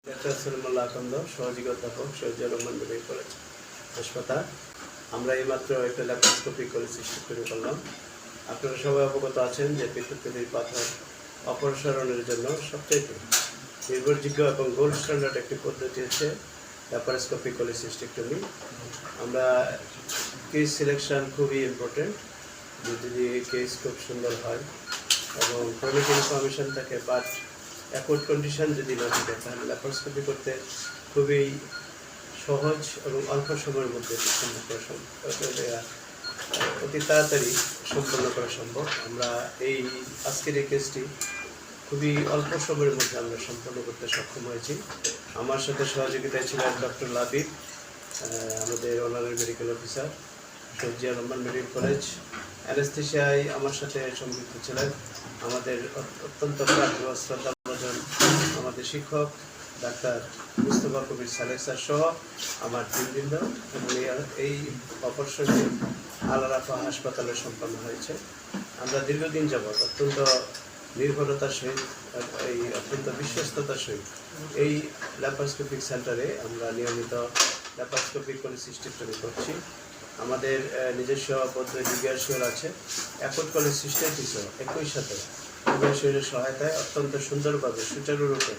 Doctor Salimullah আকন্দ, সহযোগী অধ্যাপক, Shahidur Rahman medical college হাসপাতাল। আমরা এইমাত্র একটা ল্যাপারোস্কোপি করে সৃষ্টি করলাম। আপনারা সবাই অবগত আছেন যে পিত্তথলির পাথর অপসারণের জন্য সবচেয়ে নির্ভরযোগ্য এবং গোল্ড স্ট্যান্ডার্ড একটি পদ্ধতি হচ্ছে ল্যাপারোস্কোপি কোলিসিস্টেক্টমি। আমরা কেস সিলেকশন খুবই ইম্পর্টেন্ট, যদি কেস খুব সুন্দর হয় এবং ক্রনিক ইনফরমেশন থাকে, বাট অ্যাকুট কন্ডিশন যদি না থাকে তাহলে ল্যাপারোস্কোপি করতে খুবই সহজ এবং অল্প সময়ের মধ্যে অতি তাড়াতাড়ি সম্পন্ন করা সম্ভব। আমরা আজকের এই কেসটি খুবই অল্প সময়ের মধ্যে আমরা সম্পন্ন করতে সক্ষম হয়েছি। আমার সাথে সহযোগিতায় ছিলেন ডক্টর লাবিব, আমাদের honorary medical officer, Shahidur Rahman medical college. অ্যানেস্থেশিয়ায় আমার সাথে সম্পৃক্ত ছিলেন আমাদের অত্যন্ত শ্রদ্ধাভাজন আমাদের শিক্ষক ডাক্তার মুস্তফা কবির সালেক স্যার সহ আমার টিমবৃন্দ, এবং এই অপারেশনটি আল রাফা হাসপাতালে সম্পন্ন হয়েছে। আমরা দীর্ঘদিন যাবৎ অত্যন্ত নির্ভরতার সহিত অত্যন্ত বিশ্বস্ততার সহিত এই ল্যাপারোস্কোপিক সেন্টারে আমরা নিয়মিত ল্যাপারোস্কোপিক কোলিসিস্টেক্টমি করছি। আমাদের নিজস্ব পদ্ধতি জিজ্ঞাসা আছে, অ্যাকুট কোলিসিস্টেটিসও একই সাথে শরীরের সহায়তায় অত্যন্ত সুন্দরভাবে সুচারুরূপে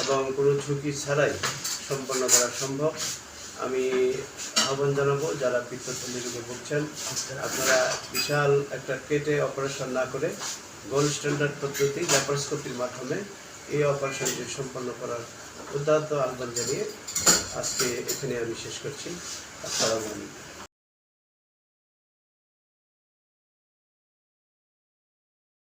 এবং কোনো ঝুঁকি ছাড়াই সম্পন্ন করা সম্ভব। আমি আহ্বান জানাবো যারা পিত্তথলি রোগে ভুগছেন, আপনারা বিশাল একটা কেটে অপারেশন না করে গোল্ড স্ট্যান্ডার্ড পদ্ধতি ল্যাপারোস্কোপির মাধ্যমে এই অপারেশনটি সম্পন্ন করার উদাত্ত আহ্বান জানিয়ে আজকে এখানে আমি শেষ করছি। আসসালামু আলাইকুম।